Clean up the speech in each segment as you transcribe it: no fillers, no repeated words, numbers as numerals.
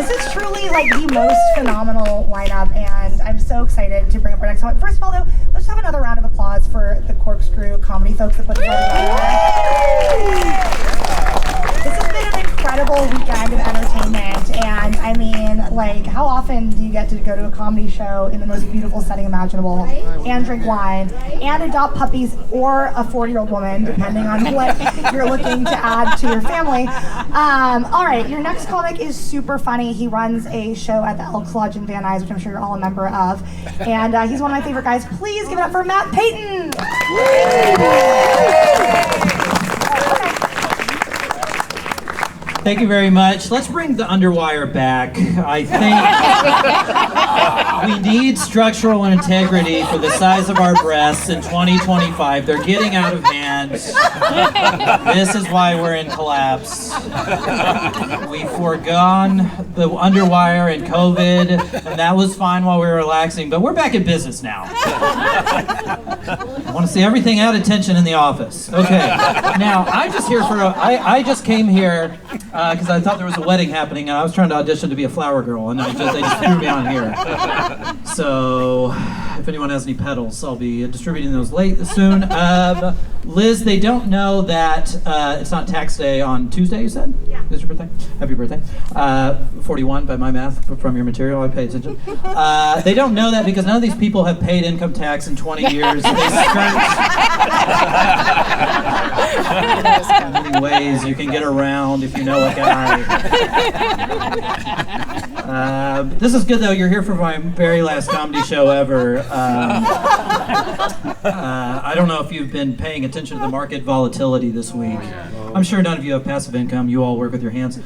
This is truly like the most phenomenal lineup, and I'm so excited to bring up our next topic. First of all, though, let's have another round of applause for the Corkscrew comedy folks that put this all together. This has been an incredible weekend of entertainment, and I mean, like, how often do you get to go to a comedy show in the most beautiful setting imaginable, and drink wine, and adopt puppies, or a 40-year-old woman, depending on what you're looking to add to your family. All right, your next comic is super funny. He runs a show at the Elks Lodge in Van Nuys, which I'm sure you're all a member of, and he's one of my favorite guys. Please give it up for Matt Payton! Thank you very much. Let's bring the underwire back. I think we need structural integrity for the size of our breasts in 2025. They're getting out of hand. This is why we're in collapse. We've foregone the underwire and COVID, and that was fine while we were relaxing, but we're back in business now. I want to see everything out of tension in the office. Okay. Now, I just came here because I thought there was a wedding happening, and I was trying to audition to be a flower girl, and they just threw me on here. So, if anyone has any petals, I'll be distributing those soon. Liz, they don't know that it's not tax day on Tuesday, you said? Yeah. Is your birthday? Happy birthday. 41 by my math from your material, I pay attention. They don't know that because none of these people have paid income tax in 20 years. They skirt many ways you can get around if you know a guy. This is good though, you're here for my very last comedy show ever. I don't know if you've been paying attention to the market volatility this week. I'm sure none of you have passive income, you all work with your hands.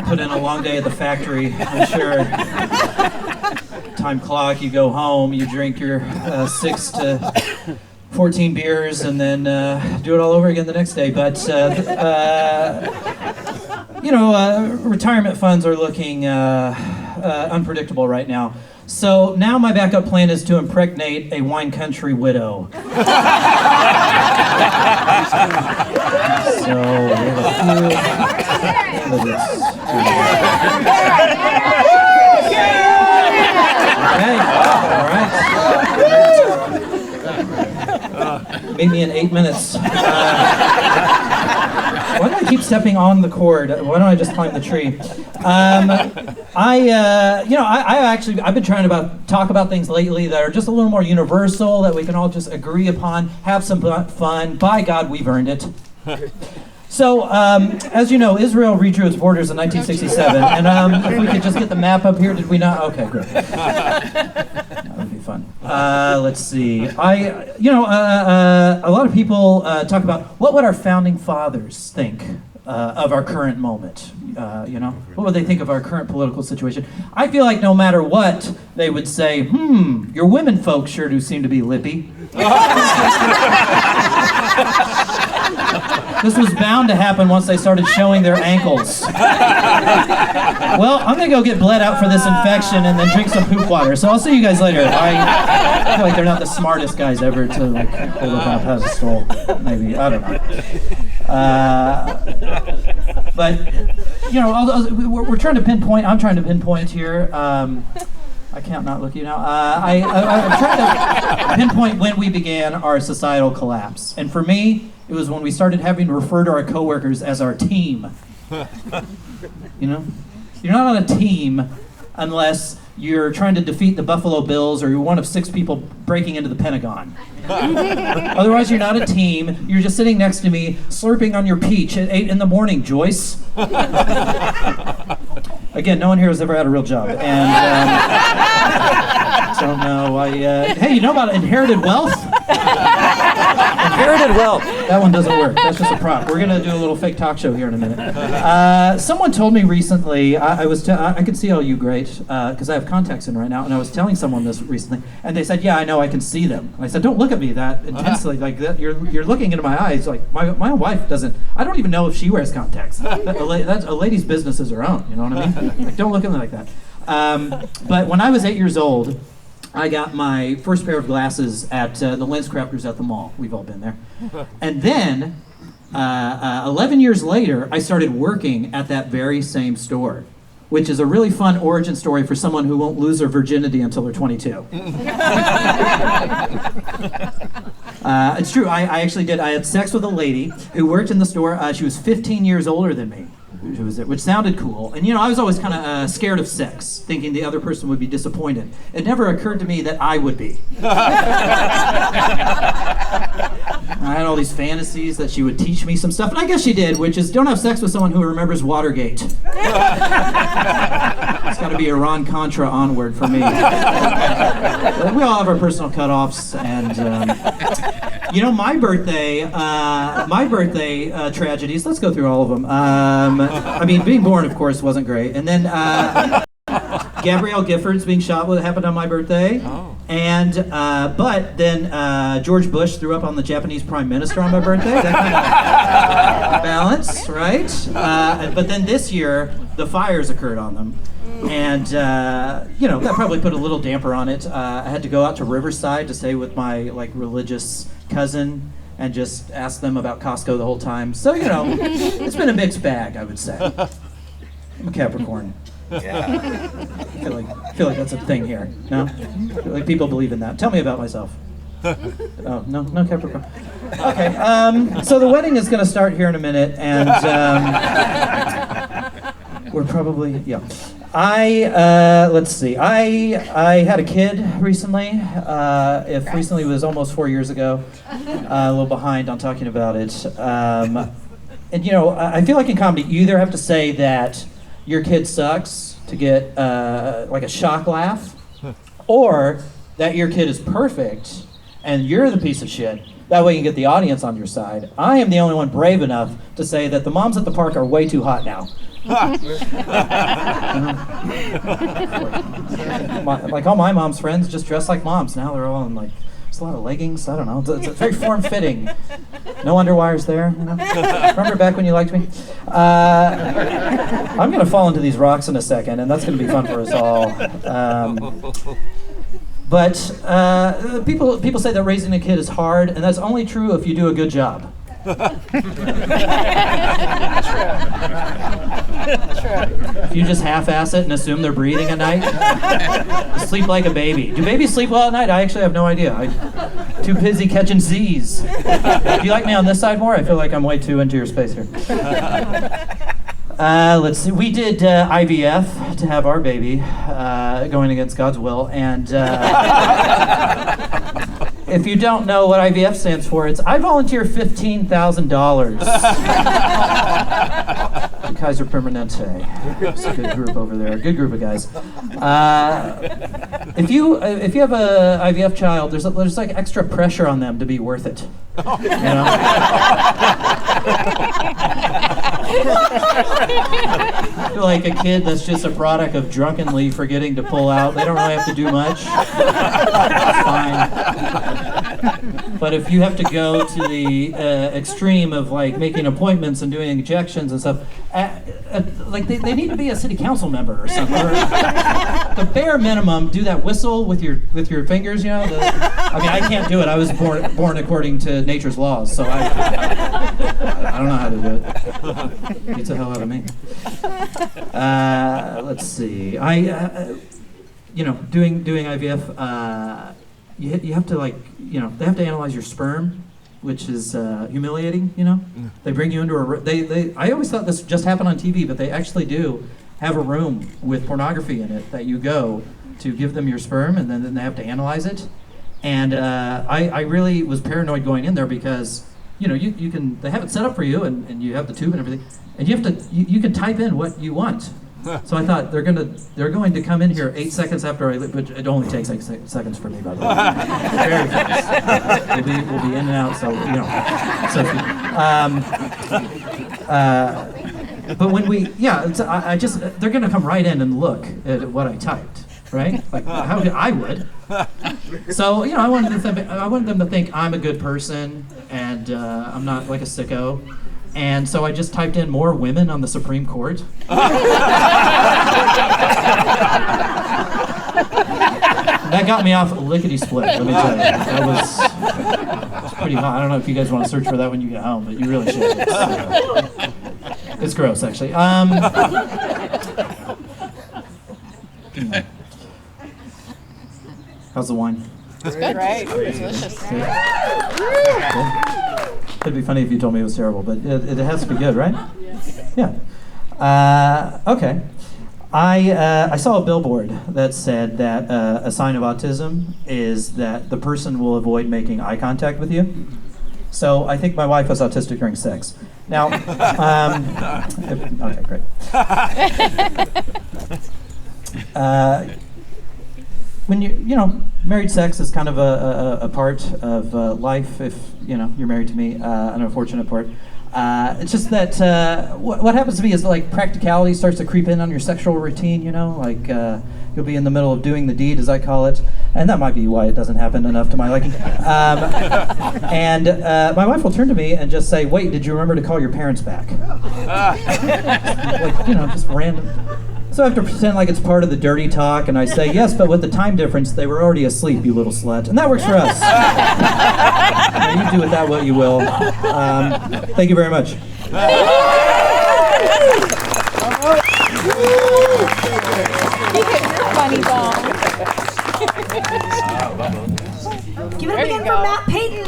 Put in a long day at the factory, I'm sure. Time clock, you go home, you drink your 6 to 14 beers, and then do it all over again the next day. But, retirement funds are looking unpredictable right now. So now my backup plan is to impregnate a wine country widow. So we have a few candidates. Okay, all right. Meet me in 8 minutes. Why do I keep stepping on the cord? Why don't I just climb the tree? I've been trying to talk about things lately that are just a little more universal, that we can all just agree upon, have some fun. By God, we've earned it. So, as you know, Israel redrew its borders in 1967, and if we could just get the map up here, did we not? Okay, great. That would be fun. Let's see. A lot of people talk about what would our founding fathers think of our current moment. What would they think of our current political situation? I feel like no matter what, they would say, your women folks sure do seem to be lippy. This was bound to happen once they started showing their ankles. Well, I'm going to go get bled out for this infection and then drink some poop water. So I'll see you guys later. I feel like they're not the smartest guys ever to hold up on a pedestal. Maybe. I don't know. But, we're trying to pinpoint. I'm trying to pinpoint here. I can't not look at you now. I'm trying to pinpoint when we began our societal collapse. And for me, it was when we started having to refer to our coworkers as our team. You're not on a team unless you're trying to defeat the Buffalo Bills or you're one of 6 people breaking into the Pentagon. Otherwise, you're not a team. You're just sitting next to me, slurping on your peach at 8 in the morning, Joyce. Again, no one here has ever had a real job. And don't know. Hey, you know about inherited wealth? Inherited wealth. That one doesn't work. That's just a prop. We're gonna do a little fake talk show here in a minute. Someone told me recently. I can see all you great because I have contacts in right now, and I was telling someone this recently, and they said, "Yeah, I know. I can see them." And I said, "Don't look at me that intensely like that. You're looking into my eyes like my wife doesn't. I don't even know if she wears contacts. That's a lady's business is her own. You know what I mean? Like, don't look at me like that." But when I was 8 years old, I got my first pair of glasses at the lens crafters at the mall. We've all been there. And then 11 years later, I started working at that very same store, which is a really fun origin story for someone who won't lose their virginity until they're 22. It's true, I actually did. I had sex with a lady who worked in the store. She was 15 years older than me, which sounded cool. And I was always kind of scared of sex, thinking the other person would be disappointed. It never occurred to me that I would be. I had all these fantasies that she would teach me some stuff, and I guess she did, which is don't have sex with someone who remembers Watergate. It's got to be Iran-Contra onward for me. We all have our personal cutoffs, and my birthday tragedies. Let's go through all of them. Being born, of course, wasn't great, and then Gabrielle Giffords being shot happened on my birthday. Oh. And but then George Bush threw up on the Japanese Prime Minister on my birthday. That kind of balance, right? But then this year, the fires occurred on them. And, that probably put a little damper on it. I had to go out to Riverside to stay with my, religious cousin and just ask them about Costco the whole time. So, it's been a mixed bag, I would say. I'm a Capricorn. Yeah. I feel like that's a thing here. No? I feel like people believe in that. Tell me about myself. Oh, no Capricorn. Okay, so the wedding is going to start here in a minute, and we're probably, yeah. Let's see. I had a kid recently. If recently was almost 4 years ago. A little behind on talking about it. I feel like in comedy, you either have to say that your kid sucks to get a shock laugh, or that your kid is perfect and you're the piece of shit. That way you can get the audience on your side. I am the only one brave enough to say that the moms at the park are way too hot now. All my mom's friends just dress like moms now. They're all in there's a lot of leggings. I don't know. It's very form-fitting. No underwires there. Remember back when you liked me? I'm going to fall into these rocks in a second, and that's going to be fun for us all. But people say that raising a kid is hard, and that's only true if you do a good job. If you just half-ass it and assume they're breathing at night, sleep like a baby. Do babies sleep well at night? I actually have no idea. I'm too busy catching Z's. Do you like me on this side more? I feel like I'm way too into your space here. Let's see. We did IVF to have our baby, going against God's will, and if you don't know what IVF stands for, it's I volunteer $15,000. Kaiser Permanente. It's a good group over there. A good group of guys. If you have a IVF child, there's extra pressure on them to be worth it. I feel like a kid that's just a product of drunkenly forgetting to pull out. They don't really have to do much. It's fine. But if you have to go to the extreme of making appointments and doing injections and stuff, they need to be a city council member or something. Or the bare minimum, do that whistle with your fingers. I can't do it. I was born according to nature's laws, so I don't know how to do it. Beats the hell out of me. Let's see. Doing IVF. You have to they have to analyze your sperm, which is humiliating. They bring you into I always thought this just happened on TV, but they actually do have a room with pornography in it that you go to give them your sperm, and then they have to analyze it. And I really was paranoid going in there because you can they have it set up for you, and you have the tube and everything, and you can type in what you want. So I thought they're going to come in here 8 seconds after I leave, but it only takes 8 seconds for me, by the way. Very fast. We'll be in and out, so but when they're going to come right in and look at what I typed, right? I would. So I wanted them to think I'm a good person and I'm not like a sicko. And so I just typed in more women on the Supreme Court. That got me off lickety-split, let me tell you. That was pretty hot. I don't know if you guys want to search for that when you get home, but you really should. It's gross, actually. How's the wine? It's good, right? It's delicious. It'd be funny if you told me it was terrible, but it has to be good, right? Yeah. Okay. I saw a billboard that said that a sign of autism is that the person will avoid making eye contact with you. So I think my wife was autistic during sex. Now, okay, great. When married sex is kind of a part of life. If you're married to me, an unfortunate part. It's just that what happens to me is like practicality starts to creep in on your sexual routine. Like you'll be in the middle of doing the deed, as I call it, and that might be why it doesn't happen enough to my liking. And my wife will turn to me and just say, "Wait, did you remember to call your parents back?" Like just random. So I have to pretend like it's part of the dirty talk, and I say, "Yes, but with the time difference, they were already asleep, you little slut." And that works for us. Now, you do with that what you will. Thank you very much. Funny bone. Give it up again for Matt Payton.